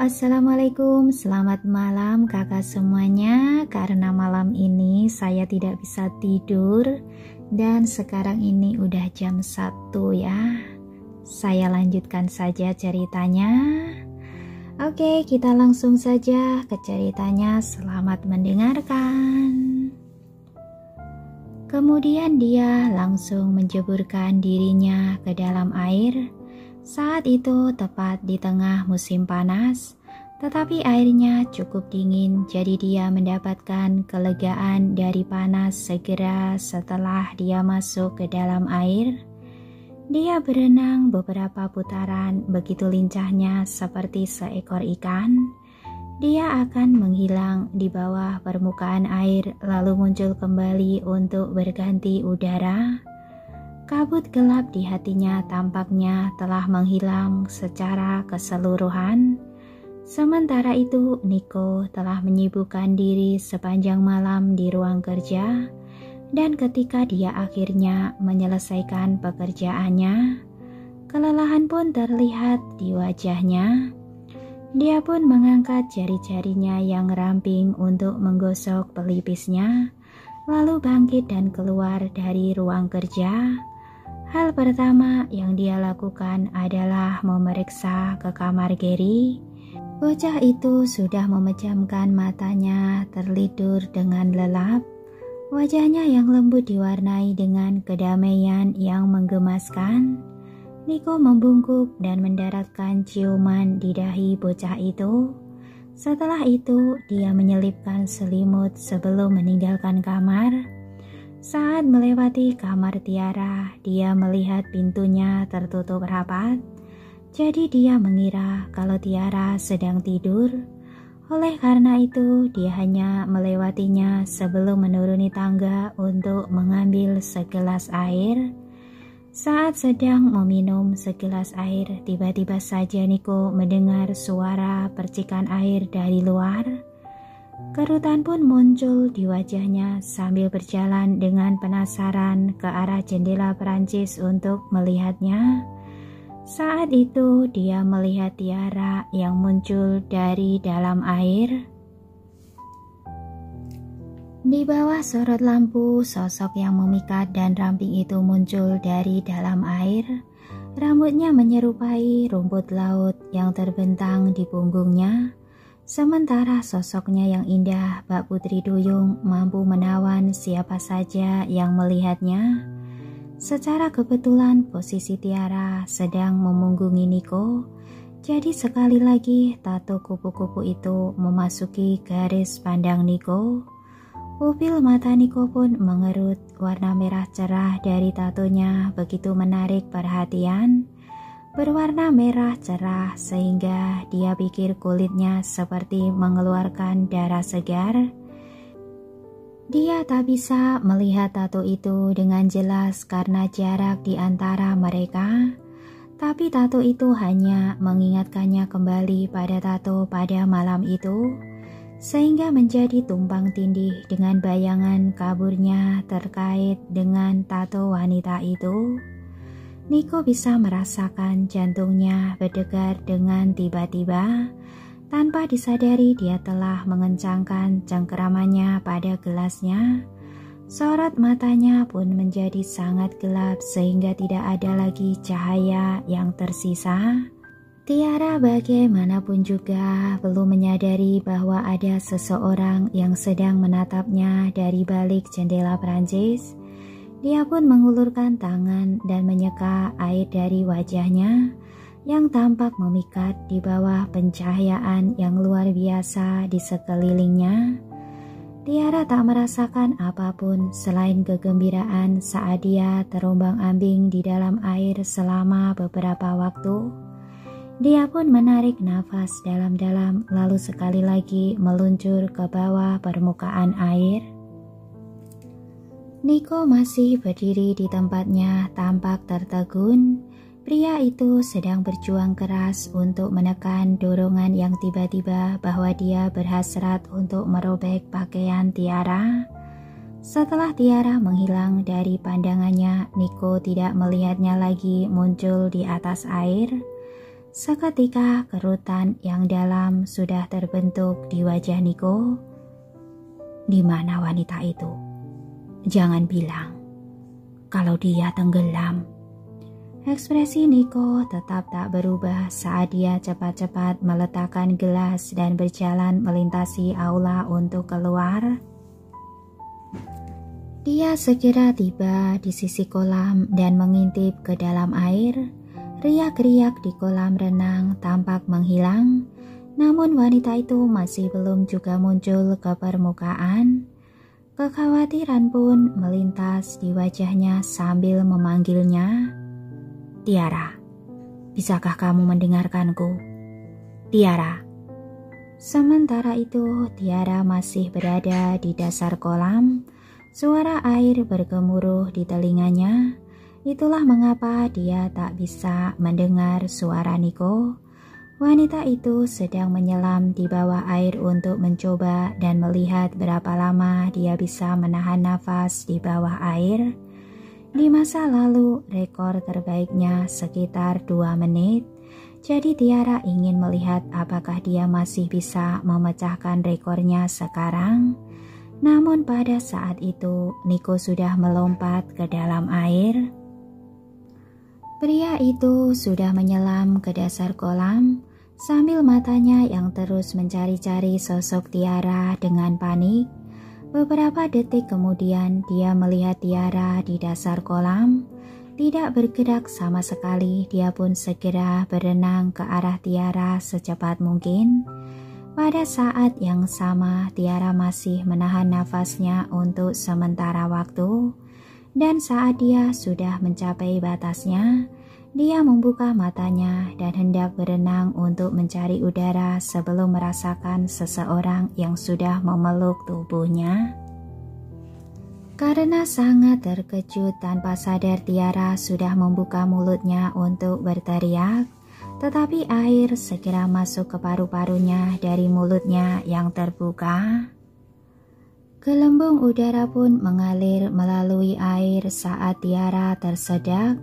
Assalamualaikum, selamat malam kakak semuanya. Karena malam ini saya tidak bisa tidur dan sekarang ini udah jam 1 ya. Saya lanjutkan saja ceritanya. Oke, kita langsung saja ke ceritanya. Selamat mendengarkan. Kemudian dia langsung menjeburkan dirinya ke dalam air. Saat itu tepat di tengah musim panas, tetapi airnya cukup dingin, jadi dia mendapatkan kelegaan dari panas segera setelah dia masuk ke dalam air. Dia berenang beberapa putaran, begitu lincahnya seperti seekor ikan. Dia akan menghilang di bawah permukaan air, lalu muncul kembali untuk berganti udara. Kabut gelap di hatinya tampaknya telah menghilang secara keseluruhan. Sementara itu, Nico telah menyibukkan diri sepanjang malam di ruang kerja, dan ketika dia akhirnya menyelesaikan pekerjaannya, kelelahan pun terlihat di wajahnya. Dia pun mengangkat jari-jarinya yang ramping untuk menggosok pelipisnya, lalu bangkit dan keluar dari ruang kerja. Hal pertama yang dia lakukan adalah memeriksa ke kamar Gary. Bocah itu sudah memejamkan matanya, tertidur dengan lelap. Wajahnya yang lembut diwarnai dengan kedamaian yang menggemaskan. Nico membungkuk dan mendaratkan ciuman di dahi bocah itu. Setelah itu, dia menyelipkan selimut sebelum meninggalkan kamar. Saat melewati kamar Tiara, dia melihat pintunya tertutup rapat. Jadi dia mengira kalau Tiara sedang tidur. Oleh karena itu, dia hanya melewatinya sebelum menuruni tangga untuk mengambil segelas air. Saat sedang meminum segelas air, tiba-tiba saja Nico mendengar suara percikan air dari luar. Kerutan pun muncul di wajahnya sambil berjalan dengan penasaran ke arah jendela Perancis untuk melihatnya. Saat itu dia melihat Tiara yang muncul dari dalam air. Di bawah sorot lampu, sosok yang memikat dan ramping itu muncul dari dalam air. Rambutnya menyerupai rumput laut yang terbentang di punggungnya. Sementara sosoknya yang indah, Mbak Putri Duyung, mampu menawan siapa saja yang melihatnya. Secara kebetulan posisi Tiara sedang memunggungi Nico, jadi sekali lagi tato kupu-kupu itu memasuki garis pandang Nico. Pupil mata Nico pun mengerut, warna merah cerah dari tatonya begitu menarik perhatian. Berwarna merah cerah sehingga dia pikir kulitnya seperti mengeluarkan darah segar. Dia tak bisa melihat tato itu dengan jelas karena jarak di antara mereka. Tapi tato itu hanya mengingatkannya kembali pada tato pada malam itu, sehingga menjadi tumpang tindih dengan bayangan kaburnya terkait dengan tato wanita itu. Nico bisa merasakan jantungnya berdegar dengan tiba-tiba. Tanpa disadari dia telah mengencangkan cengkeramannya pada gelasnya. Sorot matanya pun menjadi sangat gelap sehingga tidak ada lagi cahaya yang tersisa. Tiara bagaimanapun juga belum menyadari bahwa ada seseorang yang sedang menatapnya dari balik jendela Prancis. Dia pun mengulurkan tangan dan menyeka air dari wajahnya yang tampak memikat di bawah pencahayaan yang luar biasa di sekelilingnya. Tiara tak merasakan apapun selain kegembiraan saat dia terombang-ambing di dalam air selama beberapa waktu. Dia pun menarik nafas dalam-dalam lalu sekali lagi meluncur ke bawah permukaan air. Nico masih berdiri di tempatnya tampak tertegun. Pria itu sedang berjuang keras untuk menekan dorongan yang tiba-tiba bahwa dia berhasrat untuk merobek pakaian Tiara. Setelah Tiara menghilang dari pandangannya, Nico tidak melihatnya lagi muncul di atas air. Seketika kerutan yang dalam sudah terbentuk di wajah Niko. Di mana wanita itu? Jangan bilang kalau dia tenggelam. Ekspresi Niko tetap tak berubah saat dia cepat-cepat meletakkan gelas dan berjalan melintasi aula untuk keluar. Dia segera tiba di sisi kolam dan mengintip ke dalam air. Riak-riak di kolam renang tampak menghilang, namun wanita itu masih belum juga muncul ke permukaan. Kekhawatiran pun melintas di wajahnya sambil memanggilnya. Tiara, bisakah kamu mendengarkanku? Tiara. Sementara itu Tiara masih berada di dasar kolam. Suara air bergemuruh di telinganya. Itulah mengapa dia tak bisa mendengar suara Niko. Wanita itu sedang menyelam di bawah air untuk mencoba dan melihat berapa lama dia bisa menahan nafas di bawah air. Di masa lalu, rekor terbaiknya sekitar 2 menit. Jadi Tiara ingin melihat apakah dia masih bisa memecahkan rekornya sekarang. Namun pada saat itu, Niko sudah melompat ke dalam air. Pria itu sudah menyelam ke dasar kolam, sambil matanya yang terus mencari-cari sosok Tiara dengan panik. Beberapa detik kemudian dia melihat Tiara di dasar kolam, tidak bergerak sama sekali. Dia pun segera berenang ke arah Tiara secepat mungkin. Pada saat yang sama Tiara masih menahan nafasnya untuk sementara waktu. Dan saat dia sudah mencapai batasnya, dia membuka matanya dan hendak berenang untuk mencari udara sebelum merasakan seseorang yang sudah memeluk tubuhnya. Karena sangat terkejut, tanpa sadar Tiara sudah membuka mulutnya untuk berteriak, tetapi air segera masuk ke paru-parunya dari mulutnya yang terbuka. Gelembung udara pun mengalir melalui air saat Tiara tersedak.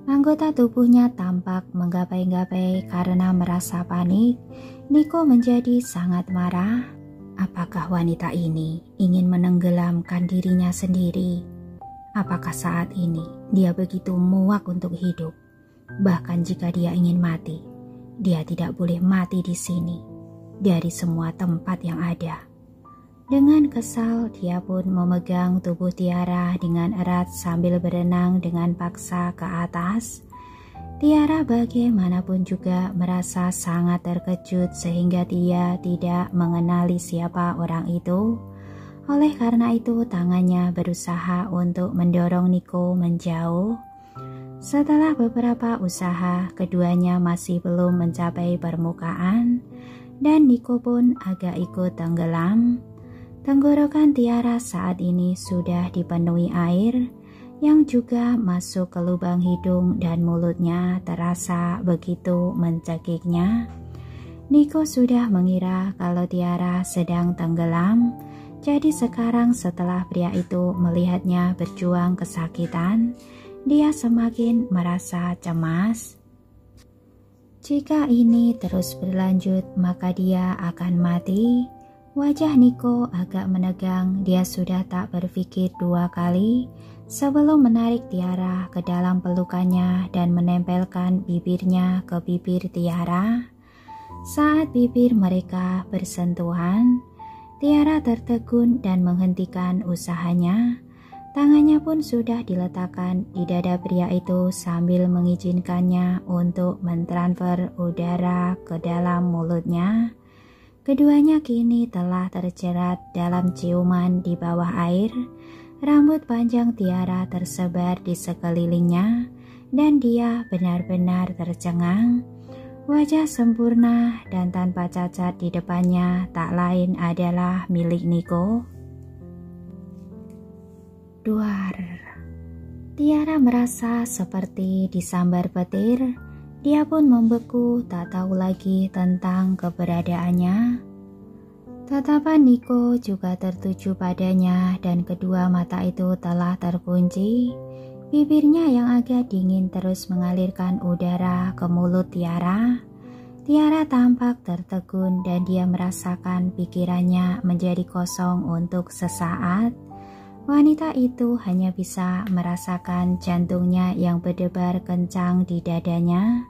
Anggota tubuhnya tampak menggapai-gapai karena merasa panik. Niko menjadi sangat marah. Apakah wanita ini ingin menenggelamkan dirinya sendiri? Apakah saat ini dia begitu muak untuk hidup? Bahkan jika dia ingin mati, dia tidak boleh mati di sini, dari semua tempat yang ada. Dengan kesal, dia pun memegang tubuh Tiara dengan erat sambil berenang dengan paksa ke atas. Tiara bagaimanapun juga merasa sangat terkejut sehingga dia tidak mengenali siapa orang itu. Oleh karena itu, tangannya berusaha untuk mendorong Niko menjauh. Setelah beberapa usaha, keduanya masih belum mencapai permukaan dan Niko pun agak ikut tenggelam. Tenggorokan Tiara saat ini sudah dipenuhi air yang juga masuk ke lubang hidung dan mulutnya terasa begitu mencekiknya. Niko sudah mengira kalau Tiara sedang tenggelam, jadi sekarang setelah pria itu melihatnya berjuang kesakitan, dia semakin merasa cemas. Jika ini terus berlanjut, maka dia akan mati. Wajah Niko agak menegang. Dia sudah tak berpikir 2 kali sebelum menarik Tiara ke dalam pelukannya dan menempelkan bibirnya ke bibir Tiara. Saat bibir mereka bersentuhan, Tiara tertegun dan menghentikan usahanya. Tangannya pun sudah diletakkan di dada pria itu sambil mengizinkannya untuk mentransfer udara ke dalam mulutnya. Keduanya kini telah terjerat dalam ciuman di bawah air. Rambut panjang Tiara tersebar di sekelilingnya dan dia benar-benar tercengang. Wajah sempurna dan tanpa cacat di depannya tak lain adalah milik Niko. Duar. Tiara merasa seperti disambar petir. Dia pun membeku, tak tahu lagi tentang keberadaannya. Tatapan Niko juga tertuju padanya dan kedua mata itu telah terkunci. Bibirnya yang agak dingin terus mengalirkan udara ke mulut Tiara. Tiara tampak tertegun dan dia merasakan pikirannya menjadi kosong untuk sesaat. Wanita itu hanya bisa merasakan jantungnya yang berdebar kencang di dadanya,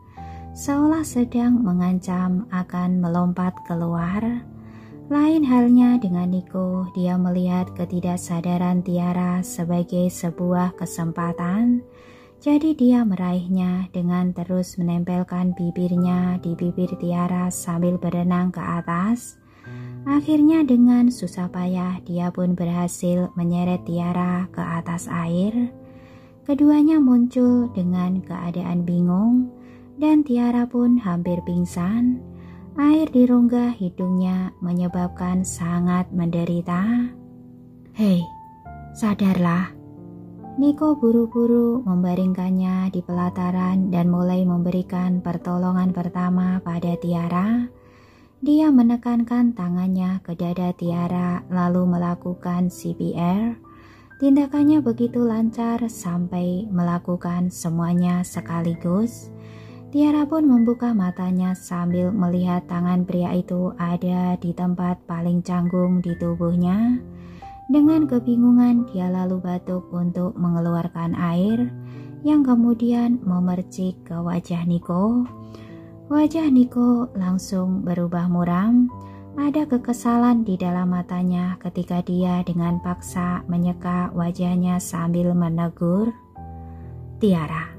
seolah sedang mengancam akan melompat keluar. Lain halnya dengan Niko, dia melihat ketidaksadaran Tiara sebagai sebuah kesempatan. Jadi dia meraihnya dengan terus menempelkan bibirnya di bibir Tiara sambil berenang ke atas. Akhirnya dengan susah payah dia pun berhasil menyeret Tiara ke atas air. Keduanya muncul dengan keadaan bingung dan Tiara pun hampir pingsan. Air di rongga hidungnya menyebabkan sangat menderita. "Hei, sadarlah." Niko buru-buru membaringkannya di pelataran dan mulai memberikan pertolongan pertama pada Tiara. Dia menekankan tangannya ke dada Tiara lalu melakukan CPR. Tindakannya begitu lancar sampai melakukan semuanya sekaligus. Tiara pun membuka matanya sambil melihat tangan pria itu ada di tempat paling canggung di tubuhnya. Dengan kebingungan dia lalu batuk untuk mengeluarkan air yang kemudian memercik ke wajah Niko. Wajah Niko langsung berubah muram. Ada kekesalan di dalam matanya ketika dia dengan paksa menyeka wajahnya sambil menegur, "Tiara,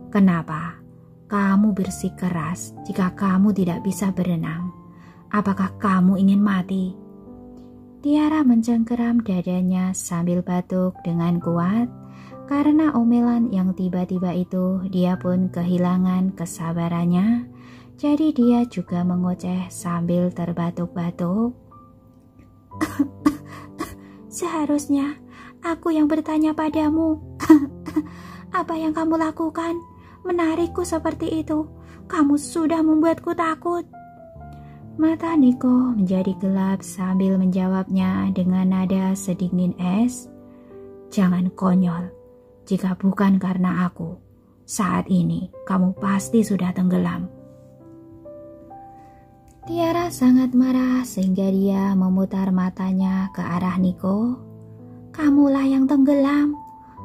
kenapa kamu bersikeras jika kamu tidak bisa berenang? Apakah kamu ingin mati?" Tiara mencengkeram dadanya sambil batuk dengan kuat. Karena omelan yang tiba-tiba itu, dia pun kehilangan kesabarannya. Jadi dia juga mengoceh sambil terbatuk-batuk. "Seharusnya aku yang bertanya padamu. Apa yang kamu lakukan? Menarikku seperti itu. Kamu sudah membuatku takut." Mata Niko menjadi gelap sambil menjawabnya dengan nada sedingin es. "Jangan konyol. Jika bukan karena aku, saat ini kamu pasti sudah tenggelam." Tiara sangat marah sehingga dia memutar matanya ke arah Niko. "Kamulah yang tenggelam.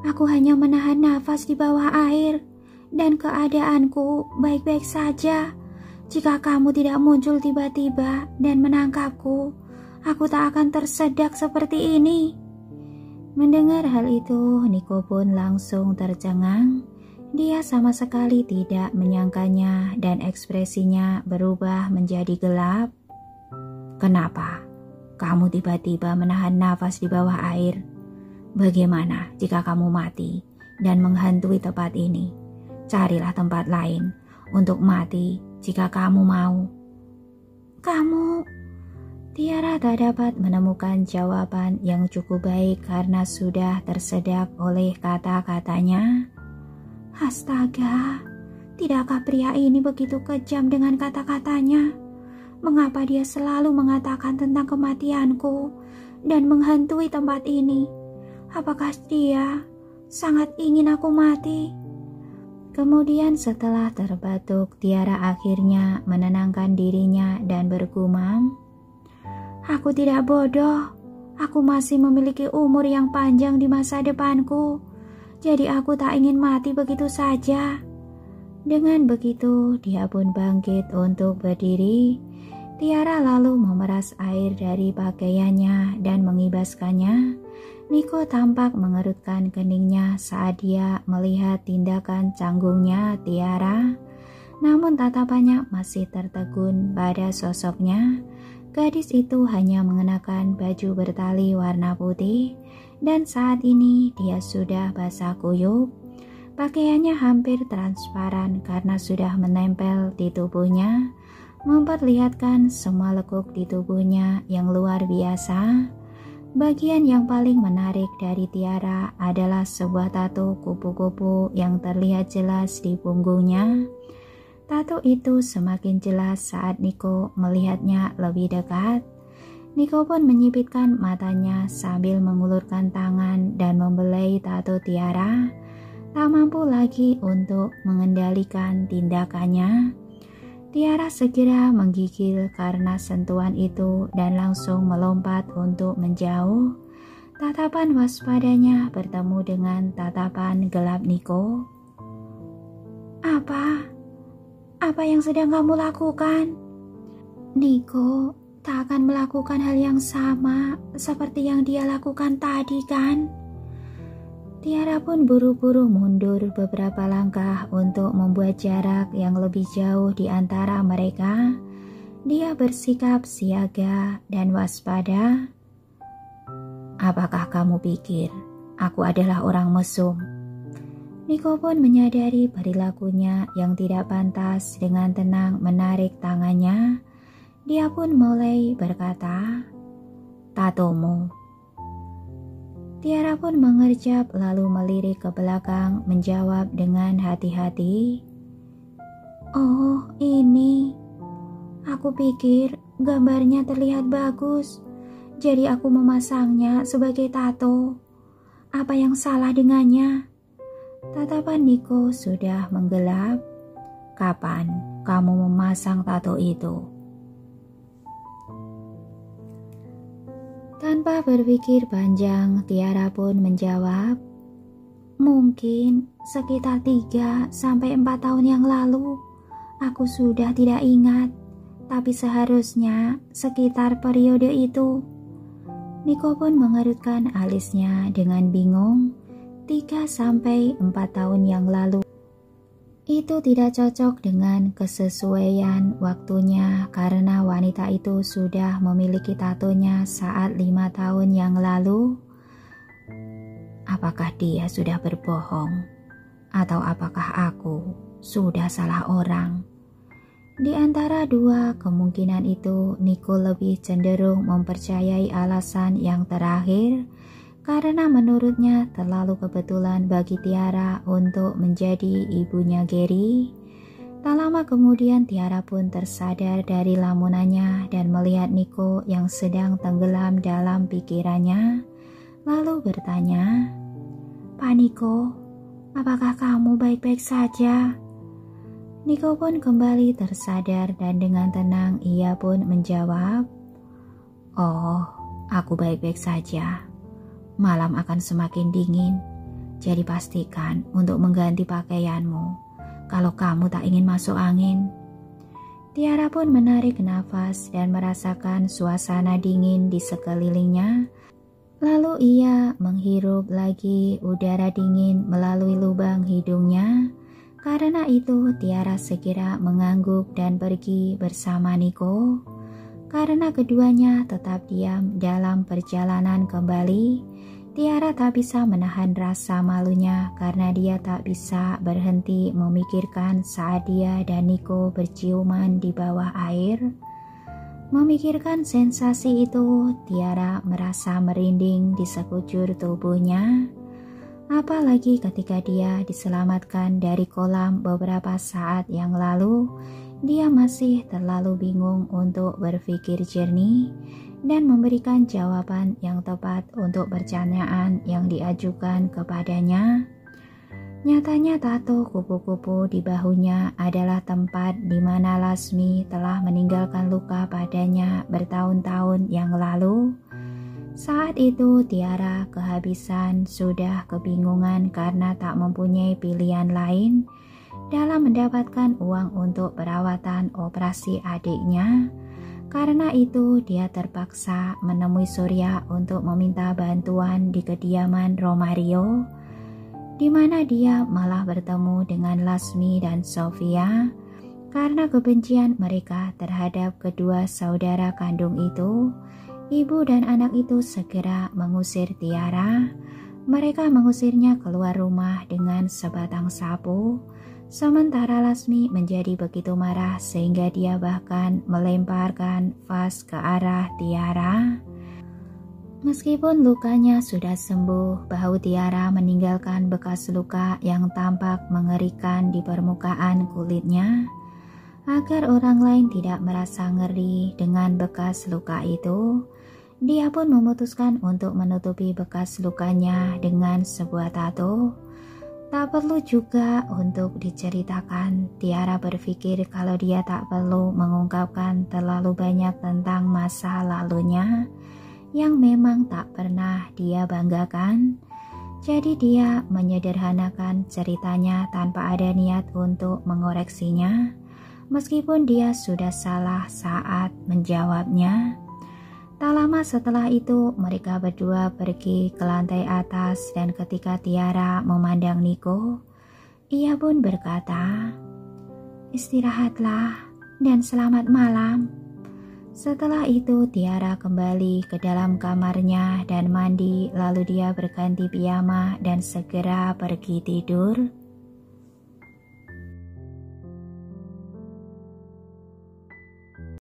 Aku hanya menahan nafas di bawah air dan keadaanku baik-baik saja. Jika kamu tidak muncul tiba-tiba dan menangkapku, aku tak akan tersedak seperti ini." Mendengar hal itu, Niko pun langsung tercengang. Dia sama sekali tidak menyangkanya dan ekspresinya berubah menjadi gelap. "Kenapa kamu tiba-tiba menahan nafas di bawah air? Bagaimana jika kamu mati dan menghantui tempat ini? Carilah tempat lain untuk mati jika kamu mau." "Kamu..." Tiara tak dapat menemukan jawaban yang cukup baik karena sudah tersedak oleh kata-katanya. Astaga, tidakkah pria ini begitu kejam dengan kata-katanya? Mengapa dia selalu mengatakan tentang kematianku dan menghantui tempat ini? Apakah dia sangat ingin aku mati? Kemudian setelah terbatuk, Tiara akhirnya menenangkan dirinya dan bergumam, "Aku tidak bodoh. Aku masih memiliki umur yang panjang di masa depanku. Jadi aku tak ingin mati begitu saja." Dengan begitu, dia pun bangkit untuk berdiri. Tiara lalu memeras air dari pakaiannya dan mengibaskannya. Niko tampak mengerutkan keningnya saat dia melihat tindakan canggungnya Tiara. Namun tatapannya masih tertegun pada sosoknya. Gadis itu hanya mengenakan baju bertali warna putih dan saat ini dia sudah basah kuyup. Pakaiannya hampir transparan karena sudah menempel di tubuhnya, memperlihatkan semua lekuk di tubuhnya yang luar biasa. Bagian yang paling menarik dari Tiara adalah sebuah tato kupu-kupu yang terlihat jelas di punggungnya. Tato itu semakin jelas saat Niko melihatnya lebih dekat. Niko pun menyipitkan matanya sambil mengulurkan tangan dan membelai tato Tiara. Tak mampu lagi untuk mengendalikan tindakannya. Tiara segera menggigil karena sentuhan itu dan langsung melompat untuk menjauh. Tatapan waspadanya bertemu dengan tatapan gelap Niko. Apa yang sedang kamu lakukan? Niko tak akan melakukan hal yang sama seperti yang dia lakukan tadi kan? Tiara pun buru-buru mundur beberapa langkah untuk membuat jarak yang lebih jauh di antara mereka. Dia bersikap siaga dan waspada. Apakah kamu pikir aku adalah orang mesum? Niko pun menyadari perilakunya yang tidak pantas. Dengan tenang menarik tangannya. Dia pun mulai berkata, "Tatomu." Tiara pun mengerjap lalu melirik ke belakang menjawab dengan hati-hati, "Oh, ini. Aku pikir gambarnya terlihat bagus, jadi aku memasangnya sebagai tato. Apa yang salah dengannya?" Tatapan Niko sudah menggelap. "Kapan kamu memasang tato itu?" Tanpa berpikir panjang, Tiara pun menjawab, "Mungkin sekitar 3-4 tahun yang lalu. Aku sudah tidak ingat, tapi seharusnya sekitar periode itu." Niko pun mengerutkan alisnya dengan bingung. 3-4 tahun yang lalu. Itu tidak cocok dengan kesesuaian waktunya karena wanita itu sudah memiliki tatonya saat 5 tahun yang lalu. Apakah dia sudah berbohong? Atau apakah aku sudah salah orang? Di antara dua kemungkinan itu, Niko lebih cenderung mempercayai alasan yang terakhir karena menurutnya terlalu kebetulan bagi Tiara untuk menjadi ibunya Gary. Tak lama kemudian Tiara pun tersadar dari lamunannya dan melihat Niko yang sedang tenggelam dalam pikirannya, lalu bertanya, "Pak Niko, apakah kamu baik-baik saja?" Niko pun kembali tersadar dan dengan tenang ia pun menjawab, "Oh, aku baik-baik saja. Malam akan semakin dingin, jadi pastikan untuk mengganti pakaianmu kalau kamu tak ingin masuk angin." Tiara pun menarik nafas dan merasakan suasana dingin di sekelilingnya. Lalu ia menghirup lagi udara dingin melalui lubang hidungnya. Karena itu Tiara segera mengangguk dan pergi bersama Niko. Karena keduanya tetap diam dalam perjalanan kembali, Tiara tak bisa menahan rasa malunya karena dia tak bisa berhenti memikirkan saat dia dan Niko berciuman di bawah air. Memikirkan sensasi itu, Tiara merasa merinding di sekujur tubuhnya. Apalagi ketika dia diselamatkan dari kolam beberapa saat yang lalu, dia masih terlalu bingung untuk berpikir jernih dan memberikan jawaban yang tepat untuk pertanyaan yang diajukan kepadanya. Nyatanya tato kupu-kupu di bahunya adalah tempat di mana Lasmi telah meninggalkan luka padanya bertahun-tahun yang lalu. Saat itu Tiara kehabisan, sudah kebingungan karena tak mempunyai pilihan lain dalam mendapatkan uang untuk perawatan operasi adiknya. Karena itu dia terpaksa menemui Surya untuk meminta bantuan di kediaman Romario, di mana dia malah bertemu dengan Lasmi dan Sofia. Karena kebencian mereka terhadap kedua saudara kandung itu, ibu dan anak itu segera mengusir Tiara. Mereka mengusirnya keluar rumah dengan sebatang sapu. Sementara Lasmi menjadi begitu marah sehingga dia bahkan melemparkan vas ke arah Tiara. Meskipun lukanya sudah sembuh, bahu Tiara meninggalkan bekas luka yang tampak mengerikan di permukaan kulitnya. Agar orang lain tidak merasa ngeri dengan bekas luka itu, dia pun memutuskan untuk menutupi bekas lukanya dengan sebuah tato. Tak perlu juga untuk diceritakan. Tiara berpikir kalau dia tak perlu mengungkapkan terlalu banyak tentang masa lalunya yang memang tak pernah dia banggakan. Jadi dia menyederhanakan ceritanya tanpa ada niat untuk mengoreksinya, meskipun dia sudah salah saat menjawabnya. Tak lama setelah itu, mereka berdua pergi ke lantai atas dan ketika Tiara memandang Niko, ia pun berkata, "Istirahatlah dan selamat malam." Setelah itu Tiara kembali ke dalam kamarnya dan mandi, lalu dia berganti piyama dan segera pergi tidur.